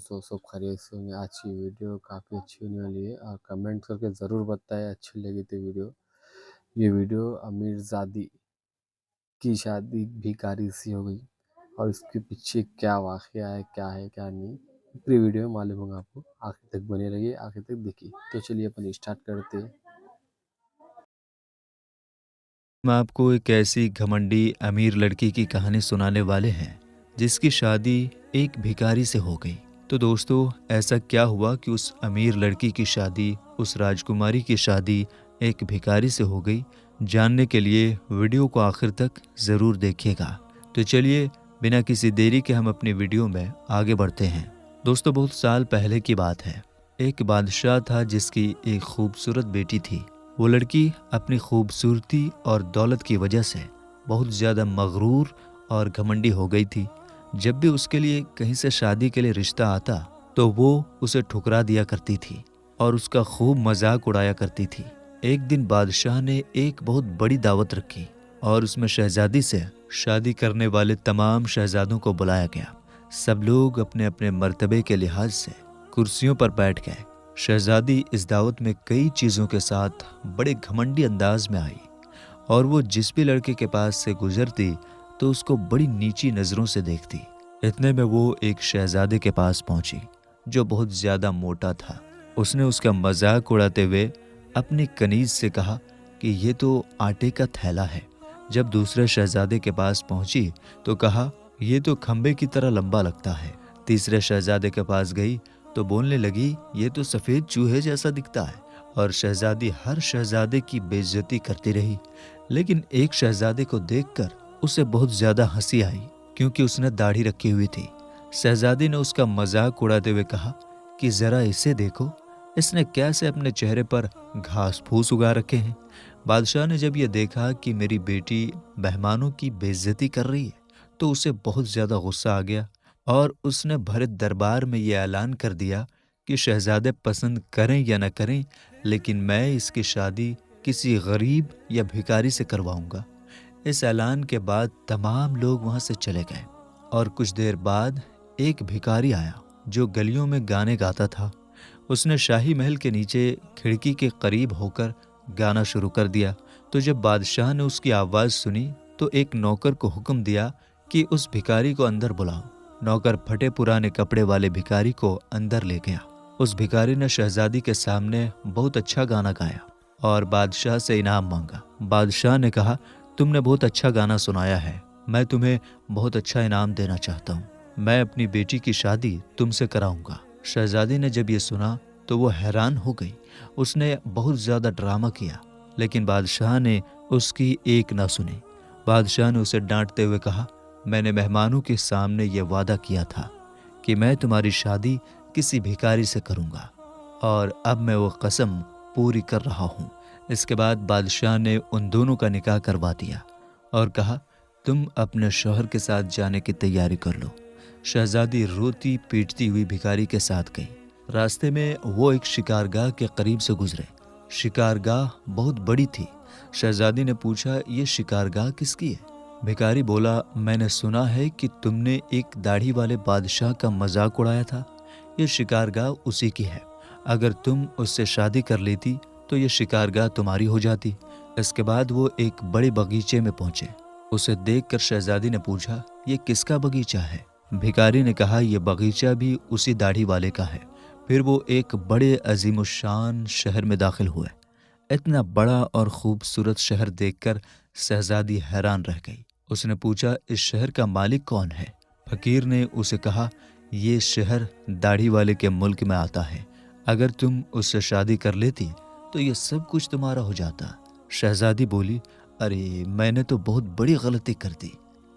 दोस्तों, सब खैरियत से होंगे। आज की वीडियो काफ़ी अच्छी होने वाली है और कमेंट करके ज़रूर बताएं अच्छी लगी तो वीडियो। ये वीडियो अमीरजादी की शादी भिखारी से हो गई और इसके पीछे क्या वाक़या है क्या नहीं, पूरी वीडियो में मालूम होगा आपको। आखिर तक बने रहिए, आखिर तक देखिए। तो चलिए अपन स्टार्ट करते हैं। हम आपको एक ऐसी घमंडी अमीर लड़की की कहानी सुनाने वाले हैं जिसकी शादी एक भिखारी से हो गई। तो दोस्तों, ऐसा क्या हुआ कि उस अमीर लड़की की शादी, उस राजकुमारी की शादी एक भिखारी से हो गई? जानने के लिए वीडियो को आखिर तक ज़रूर देखिएगा। तो चलिए, बिना किसी देरी के हम अपनी वीडियो में आगे बढ़ते हैं। दोस्तों, बहुत साल पहले की बात है। एक बादशाह था जिसकी एक खूबसूरत बेटी थी। वो लड़की अपनी खूबसूरती और दौलत की वजह से बहुत ज़्यादा मगरूर और घमंडी हो गई थी। जब भी उसके लिए कहीं से शादी के लिए रिश्ता आता तो वो उसे ठुकरा दिया करती थी और उसका खूब मजाक उड़ाया करती थी। एक दिन बादशाह ने एक बहुत बड़ी दावत रखी और उसमें शहजादी से शादी करने वाले तमाम शहजादों को बुलाया गया। सब लोग अपने अपने मर्तबे के लिहाज से कुर्सियों पर बैठ गए। शहजादी इस दावत में कई चीज़ों के साथ बड़े घमंडी अंदाज में आई और वो जिस भी लड़के के पास से गुजरती तो उसको बड़ी नीची नज़रों से देखती। इतने में वो एक शहजादे के पास पहुंची जो बहुत ज़्यादा मोटा था। उसने उसका मजाक उड़ाते हुए अपनी कनीज से कहा कि ये तो आटे का थैला है। जब दूसरे शहजादे के पास पहुंची तो कहा, ये तो खंबे की तरह लंबा लगता है। तीसरे शहजादे के पास गई तो बोलने लगी, ये तो सफ़ेद चूहे जैसा दिखता है। और शहजादी हर शहजादे की बेइज्जती करती रही, लेकिन एक शहजादे को देखकर उसे बहुत ज़्यादा हंसी आई क्योंकि उसने दाढ़ी रखी हुई थी। शहजादी ने उसका मजाक उड़ाते हुए कहा कि ज़रा इसे देखो, इसने कैसे अपने चेहरे पर घास फूस उगा रखे हैं। बादशाह ने जब यह देखा कि मेरी बेटी मेहमानों की बेइज्जती कर रही है तो उसे बहुत ज़्यादा गुस्सा आ गया और उसने भरे दरबार में ये ऐलान कर दिया कि शहजादे पसंद करें या न करें, लेकिन मैं इसकी शादी किसी गरीब या भिखारी से करवाऊंगा। इस ऐलान के बाद तमाम लोग वहां से चले गए और कुछ देर बाद एक भिखारी आया जो गलियों में गाने गाता था। उसने शाही महल के नीचे खिड़की के करीब होकर गाना शुरू कर दिया। तो जब बादशाह ने उसकी आवाज़ सुनी तो एक नौकर को हुक्म दिया कि उस भिखारी को अंदर बुलाओ। नौकर फटे पुराने कपड़े वाले भिखारी को अंदर ले गया। उस भिखारी ने शहजादी के सामने बहुत अच्छा गाना गाया और बादशाह से इनाम मांगा। बादशाह ने कहा, तुमने बहुत अच्छा गाना सुनाया है, मैं तुम्हें बहुत अच्छा इनाम देना चाहता हूँ। मैं अपनी बेटी की शादी तुमसे कराऊंगा। शहजादी ने जब ये सुना तो वो हैरान हो गई। उसने बहुत ज़्यादा ड्रामा किया, लेकिन बादशाह ने उसकी एक ना सुनी। बादशाह ने उसे डांटते हुए कहा, मैंने मेहमानों के सामने ये वादा किया था कि मैं तुम्हारी शादी किसी भिखारी से करूंगा और अब मैं वो कसम पूरी कर रहा हूँ। इसके बाद बादशाह ने उन दोनों का निकाह करवा दिया और कहा, तुम अपने शौहर के साथ जाने की तैयारी कर लो। शहजादी रोती पीटती हुई भिखारी के साथ गई। रास्ते में वो एक शिकारगाह के करीब से गुजरे। शिकारगाह बहुत बड़ी थी। शहजादी ने पूछा, ये शिकारगाह किसकी है? भिखारी बोला, मैंने सुना है कि तुमने एक दाढ़ी वाले बादशाह का मजाक उड़ाया था। ये शिकारगाह उसी की है। अगर तुम उससे शादी कर लेती तो ये शिकारगाह तुम्हारी हो जाती। इसके बाद वो एक बड़े बगीचे में पहुंचे। उसे देखकर शहजादी ने पूछा, ये किसका बगीचा है? भिखारी ने कहा, यह बगीचा भी उसी दाढ़ी वाले का है। फिर वो एक बड़े अजीमुशान शहर में दाखिल हुए। इतना बड़ा और खूबसूरत शहर देखकर शहजादी हैरान रह गई। उसने पूछा, इस शहर का मालिक कौन है? फकीर ने उसे कहा, ये शहर दाढ़ी वाले के मुल्क में आता है। अगर तुम उससे शादी कर लेती तो ये सब कुछ तुम्हारा हो जाता। शहजादी बोली, अरे मैंने तो बहुत बड़ी गलती कर दी,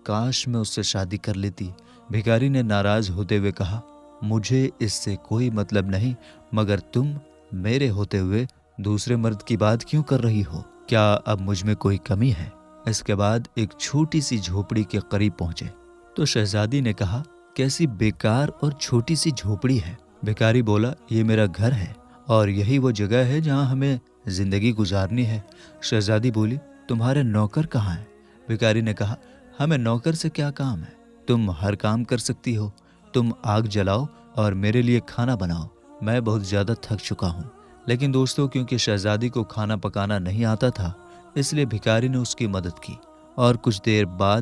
काश मैं उससे शादी कर लेती। भिखारी ने नाराज होते हुए कहा, मुझे इससे कोई मतलब नहीं, मगर तुम मेरे होते हुए दूसरे मर्द की बात क्यों कर रही हो? क्या अब मुझ में कोई कमी है? इसके बाद एक छोटी सी झोपड़ी के करीब पहुंचे तो शहजादी ने कहा, कैसी बेकार और छोटी सी झोपड़ी है। भिखारी बोला, ये मेरा घर है और यही वो जगह है जहां हमें जिंदगी गुजारनी है। शहजादी बोली, तुम्हारे नौकर कहाँ हैं? भिखारी ने कहा, हमें नौकर से क्या काम है? तुम हर काम कर सकती हो। तुम आग जलाओ, اور میرے لیے کھانا بناؤ، میں بہت زیادہ تھک چکا ہوں۔ لیکن دوستو، کیونکہ شہزادی کو کھانا پکانا نہیں آتا تھا، اس لیے بھکاری نے اس کی مدد کی اور کچھ دیر بعد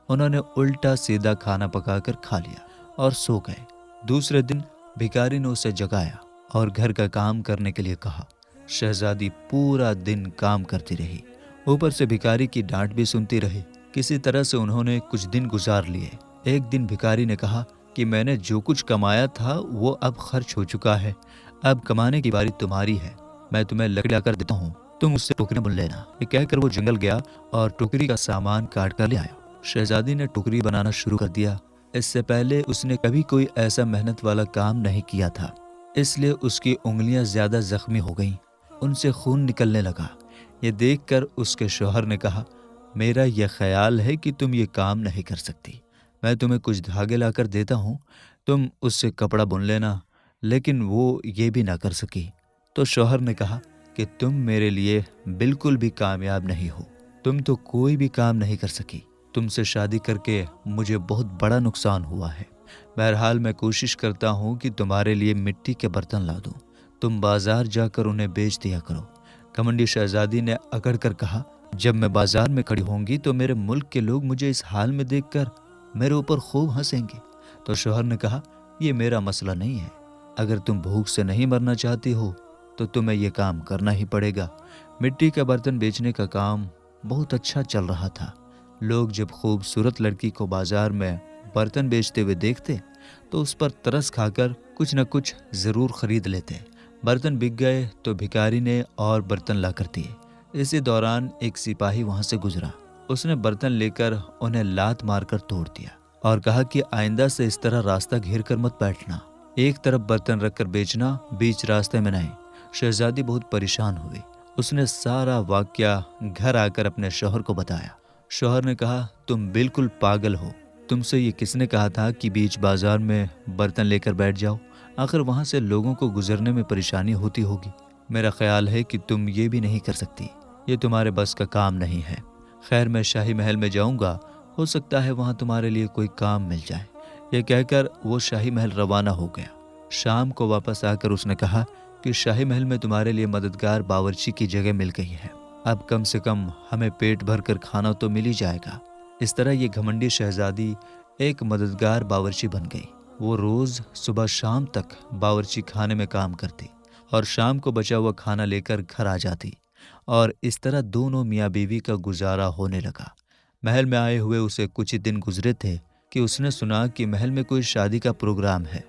انہوں نے الٹا سیدھا کھانا پکا کر کھا لیا اور سو گئے۔ دوسرے دن بھکاری نے اسے جگایا اور گھر کا کام کرنے کے لیے کہا۔ شہزادی پورا دن کام کرتی رہی، اوپر سے بھکاری کی ڈانٹ بھی سنتی رہی۔ کسی طرح سے انہوں نے کچھ دن گزار لیے۔ ایک دن بھکاری نے کہا کہ میں نے جو کچھ کمایا تھا وہ اب خرچ ہو چکا ہے، اب کمانے کی باری تمہاری ہے، میں تمہیں لکڑی لا کر دیتا ہوں، تم اس سے ٹوکری بن لینا۔ یہ کہہ کر وہ جنگل گیا اور ٹوکری کا سامان کاٹ کر لے آیا۔ شہزادی نے ٹوکری بنانا شروع کر دیا۔ اس سے پہلے اس نے کبھی کوئی ایسا محنت والا کام نہیں کیا تھا، اس لیے اس کی انگلیاں زیادہ زخمی ہو گئیں، ان سے خون نکلنے لگا۔ یہ دیکھ کر اس کے شوہر نے کہا، میرا یہ خیال ہے کہ تم یہ کام نہیں کر سکتی، میں تمہیں کچھ دھاگے لا کر دیتا ہوں، تم اس سے کپڑا بن لینا۔ لیکن وہ یہ بھی نہ کر سکی۔ تو شوہر نے کہا کہ تم میرے لیے بالکل بھی کامیاب نہیں ہو، تم تو کوئی بھی کام نہیں کر سکی، تم سے شادی کر کے مجھے بہت بڑا نقصان ہوا ہے۔ بہرحال میں کوشش کرتا ہوں کہ تمہارے لیے مٹی کے برتن لا دوں، تم بازار جا کر انہیں بیچ دیا کرو۔ گھمنڈی شہزادی نے اکڑ کر کہا، جب میں بازار میں کھڑی ہوں گی تو میرے ملک کے لوگ مجھے اس حال میں دیکھ کر میرے اوپر خوب ہنسیں گے۔ تو شوہر نے کہا، یہ میرا مسئلہ نہیں ہے، اگر تم بھوک سے نہیں مرنا چاہتی ہو تو تمہیں یہ کام کرنا ہی پڑے گا۔ مٹی کا برتن بیچنے کا کام بہت اچھا چل رہا تھا۔ لوگ جب خوبصورت لڑکی کو بازار میں برتن بیچتے ہوئے دیکھتے تو اس پر ترس کھا کر کچھ نہ کچھ ضرور خرید لیتے۔ برتن بک گئے تو بھکاری نے اور برتن لا کر دیے۔ اسی دوران ایک سپاہی وہاں سے گزرا، اس نے برتن لے کر انہیں لات مار کر توڑ دیا اور کہا کہ آئندہ سے اس طرح راستہ گھیر کر مت بیٹھنا، ایک طرف برتن رکھ کر بیچنا، بیچ راستے میں نہیں۔ شہزادی بہت پریشان ہوئی، اس نے سارا واقعہ گھر آ کر اپنے شوہر کو بتایا۔ شوہر نے کہا، تم بالکل پاگل ہو، تم سے یہ کس نے کہا تھا کہ بیچ بازار میں برتن لے کر بیٹھ جاؤ، آخر وہاں سے لوگوں کو گزرنے میں پریشانی ہوتی ہوگی۔ میرا خیال ہے کہ تم یہ بھی نہیں کر سکتی، یہ تمہارے بس کا کام نہیں ہے۔ خیر، میں شاہی محل میں جاؤں گا، ہو سکتا ہے وہاں تمہارے لیے کوئی کام مل جائے۔ یہ کہہ کر وہ شاہی محل روانہ ہو گیا۔ شام کو واپس آ کر اس نے کہا کہ شاہی محل میں تمہارے لیے مددگار باورچی کی جگہ مل گئی ہے، اب کم سے کم ہمیں پیٹ بھر کر کھانا تو مل ہی جائے گا۔ اس طرح یہ گھمنڈی شہزادی ایک مددگار باورچی بن گئی۔ وہ روز صبح شام تک باورچی خانے میں کام کرتی اور شام کو بچا ہوا کھانا لے کر گھر آ جاتی، اور اس طرح دونوں میاں بیوی کا گزارا ہونے لگا۔ محل میں آئے ہوئے اسے کچھ ہی دن گزرے تھے کہ اس نے سنا کہ محل میں کوئی شادی کا پروگرام ہے۔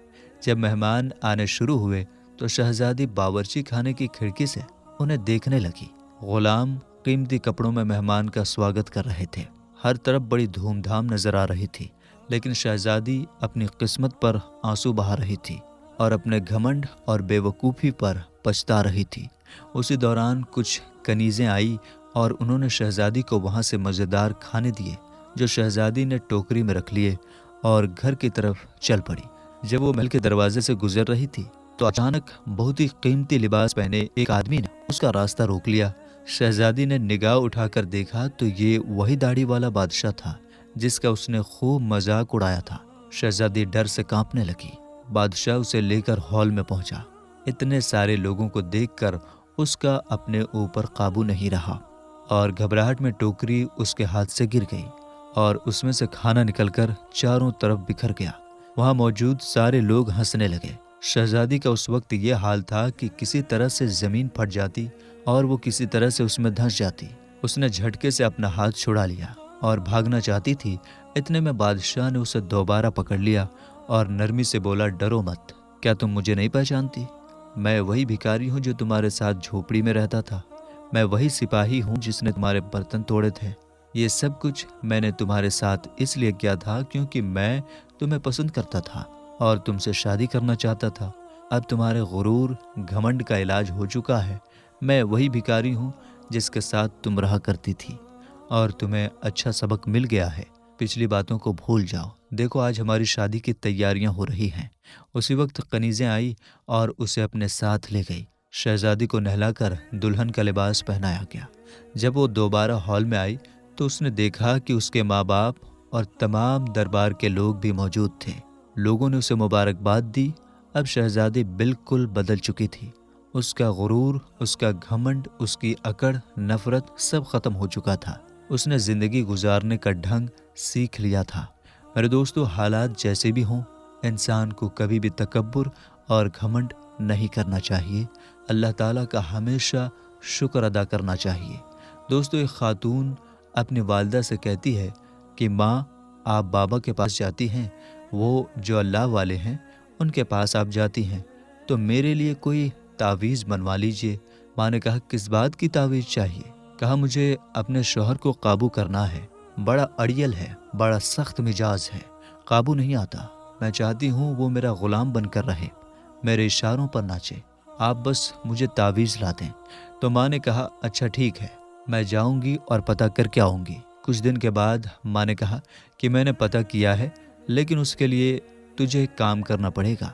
جب مہمان آنے شروع ہوئے تو شہزادی باورچی خانے کی کھڑکی سے انہیں دیکھنے لگی۔ غلام قیمتی کپڑوں میں مہمان کا سواگت کر رہے تھے، ہر طرف بڑی دھوم دھام نظر آ رہی تھی، لیکن شہزادی اپنی قسمت پر آنسو بہا رہی تھی اور اپنے گھمنڈ اور بے وقوفی پر پچھتا رہی تھی۔ اسی دوران کچھ کنیزیں آئی اور انہوں نے شہزادی کو وہاں سے مزیدار کھانے دیے جو شہزادی نے ٹوکری میں رکھ لیے اور گھر کی طرف چل پڑی۔ جب وہ محل کے دروازے سے گزر رہی تھی تو اچانک بہت ہی قیمتی لباس پہنے ایک آدمی نے اس کا راستہ روک لیا۔ شہزادی نے نگاہ اٹھا کر دیکھا تو یہ وہی داڑھی والا بادشاہ تھا جس کا اس نے خوب مذاق اڑایا تھا۔ شہزادی ڈر سے کانپنے لگی۔ بادشاہ اسے لے کر ہال میں پہنچا۔ اتنے سارے لوگوں کو دیکھ کر اس کا اپنے اوپر قابو نہیں رہا اور گھبراہٹ میں ٹوکری اس کے ہاتھ سے گر گئی اور اس میں سے کھانا نکل کر چاروں طرف بکھر گیا۔ وہاں موجود سارے لوگ ہنسنے لگے۔ شہزادی کا اس وقت یہ حال تھا کہ کسی طرح سے زمین پھٹ جاتی اور وہ کسی طرح سے اس میں دھنس جاتی۔ اس نے جھٹکے سے اپنا ہاتھ چھڑا لیا اور بھاگنا چاہتی تھی، اتنے میں بادشاہ نے اسے دوبارہ پکڑ لیا اور نرمی سے بولا، ڈرو مت، کیا تم مجھے نہیں پہچانتی؟ میں وہی بھکاری ہوں جو تمہارے ساتھ جھوپڑی میں رہتا تھا، میں وہی سپاہی ہوں جس نے تمہارے برتن توڑے تھے۔ یہ سب کچھ میں نے تمہارے ساتھ اس لیے کیا تھا کیونکہ میں تمہیں پسند کرتا تھا اور تم سے شادی کرنا چاہتا تھا۔ اب تمہارے غرور گھمنڈ کا علاج ہو چکا ہے، میں وہی بھکاری ہوں جس کے ساتھ تم رہا کرتی تھی اور تمہیں اچھا سبق مل گیا ہے، پچھلی باتوں کو بھول جاؤ، دیکھو آج ہماری شادی کی تیاریاں ہو رہی ہیں۔ اسی وقت کنیزیں آئی اور اسے اپنے ساتھ لے گئی۔ شہزادی کو نہلا کر دلہن کا لباس پہنایا گیا۔ جب وہ دوبارہ ہال میں آئی تو اس نے دیکھا کہ اس کے ماں باپ اور تمام دربار کے لوگ بھی موجود تھے۔ لوگوں نے اسے مبارکباد دی اب शहज़ादी बिल्कुल बदल चुकी थी। उसका गुरूर, उसका घमंड, उसकी अकड़, नफरत सब खत्म हो चुका था। उसने ज़िंदगी गुजारने का ढंग सीख लिया था। मेरे दोस्तों, हालात जैसे भी हों, इंसान को कभी भी तकब्बुर और घमंड नहीं करना चाहिए। अल्लाह ताला का हमेशा शुक्र अदा करना चाहिए। दोस्तों, एक खातून अपनी वालिदा से कहती है कि माँ, आप बाबा के पास जाती हैं, वो जो अल्लाह वाले हैं उनके पास आप जाती हैं, तो मेरे लिए कोई तावीज़ बनवा लीजिए। माँ ने कहा, किस बात की तावीज़ चाहिए? कहा, मुझे अपने शौहर को काबू करना है। बड़ा अड़ियल है, बड़ा सख्त मिजाज है, काबू नहीं आता। मैं चाहती हूँ वो मेरा गुलाम बनकर रहे, मेरे इशारों पर नाचे। आप बस मुझे तावीज़ ला दें। तो माँ ने कहा, अच्छा ठीक है, मैं जाऊंगी और पता करके आऊंगी। कुछ दिन के बाद माँ ने कहा कि मैंने पता किया है, लेकिन उसके लिए तुझे एक काम करना पड़ेगा।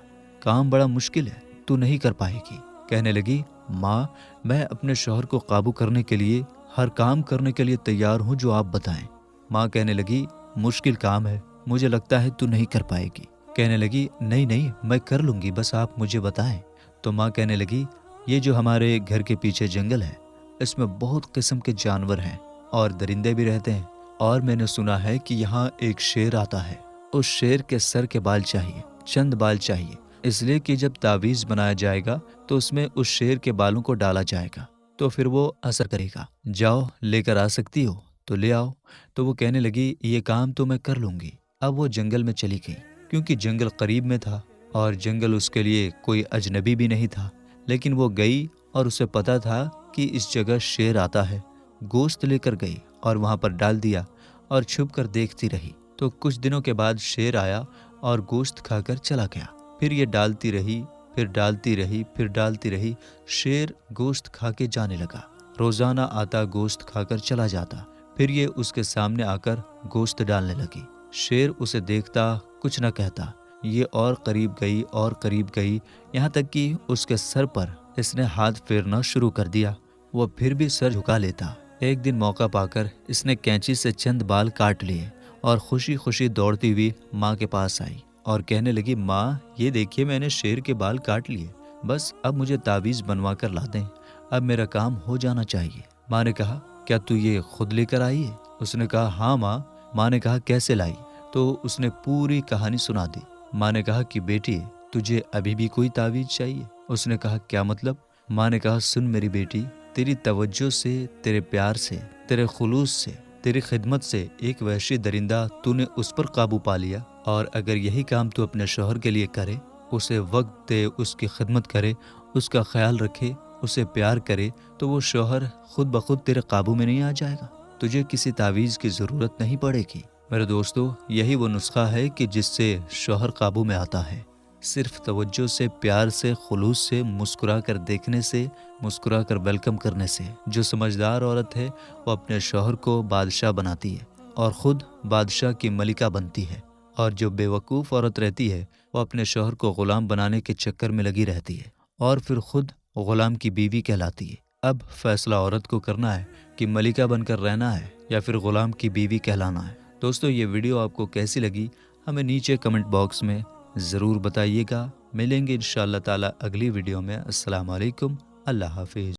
काम बड़ा मुश्किल है, तू नहीं कर पाएगी। कहने लगी, माँ, मैं अपने शौहर को काबू करने के लिए हर काम करने के लिए तैयार हूँ जो आप बताएं। माँ कहने लगी, मुश्किल काम है, मुझे लगता है तू नहीं कर पाएगी। कहने लगी, नहीं नहीं, मैं कर लूंगी, बस आप मुझे बताएं। तो माँ कहने लगी, ये जो हमारे घर के पीछे जंगल है, इसमें बहुत किस्म के जानवर हैं और दरिंदे भी रहते हैं, और मैंने सुना है कि यहाँ एक शेर आता है। उस शेर के सर के बाल चाहिए, चंद बाल चाहिए, इसलिए कि जब तावीज़ बनाया जाएगा तो उसमें उस शेर के बालों को डाला जाएगा, तो फिर वो असर करेगा। जाओ, लेकर आ सकती हो तो ले आओ। तो वो कहने लगी, ये काम तो मैं कर लूंगी। अब वो जंगल में चली गई, क्योंकि जंगल करीब में था और जंगल उसके लिए कोई अजनबी भी नहीं था। लेकिन वो गई और उसे पता था कि इस जगह शेर आता है। गोश्त लेकर गई और वहां पर डाल दिया और छुप कर देखती रही। तो कुछ दिनों के बाद शेर आया और गोश्त खाकर चला गया। फिर ये डालती रही, फिर डालती रही, फिर डालती रही। शेर गोश्त खा के जाने लगा। रोजाना आता, गोश्त खाकर चला जाता। फिर ये उसके सामने आकर गोश्त डालने लगी। शेर उसे देखता, कुछ न कहता। ये और करीब गई और करीब गई, यहाँ तक कि उसके सर पर इसने हाथ फेरना शुरू कर दिया। वो फिर भी सर झुका लेता। एक दिन मौका पाकर इसने कैंची से चंद बाल काट लिए और खुशी खुशी दौड़ती हुई माँ के पास आई और कहने लगी, माँ, ये देखिए, मैंने शेर के बाल काट लिए, बस अब मुझे तावीज़ बनवा कर ला दें, अब मेरा काम हो जाना चाहिए। माँ ने कहा, क्या तू ये खुद लेकर आई है? उसने कहा, हाँ माँ। माँ ने कहा, कैसे लाई? तो उसने पूरी कहानी सुना दी। माँ ने कहा कि बेटी, तुझे अभी भी कोई तावीज़ चाहिए? उसने कहा, क्या मतलब? माँ ने कहा, सुन मेरी बेटी, तेरी तवज्जो से, तेरे प्यार से, तेरे खुलूस से, तेरी खिदमत से एक वहशी दरिंदा तूने उस पर काबू पा लिया, और अगर यही काम तू अपने शौहर के लिए करे, उसे वक्त दे, उसकी खिदमत करे, उसका ख्याल रखे, उसे प्यार करे, तो वो शौहर खुद ब खुद तेरे काबू में नहीं आ जाएगा। तुझे किसी तावीज़ की ज़रूरत नहीं पड़ेगी। मेरे दोस्तों, यही वो नुस्खा है कि जिससे शौहर काबू में आता है। सिर्फ तवज्जो से, प्यार से, खुलूस से, मुस्कुरा कर देखने से, मुस्कुरा कर वेलकम करने से। जो समझदार औरत है वो अपने शौहर को बादशाह बनाती है और ख़ुद बादशाह की मलिका बनती है, और जो बेवकूफ़ औरत रहती है वो अपने शौहर को ग़ुलाम बनाने के चक्कर में लगी रहती है और फिर ख़ुद ग़ुलाम की बीवी कहलाती है। अब फैसला औरत को करना है कि मलिका बनकर रहना है या फिर ग़ुलाम की बीवी कहलाना है। दोस्तों, ये वीडियो आपको कैसी लगी हमें नीचे कमेंट बॉक्स में ज़रूर बताइएगा। मिलेंगे इंशाअल्लाह ताला अगली वीडियो में। अस्सलाम वालेकुम, अल्लाह हाफिज़।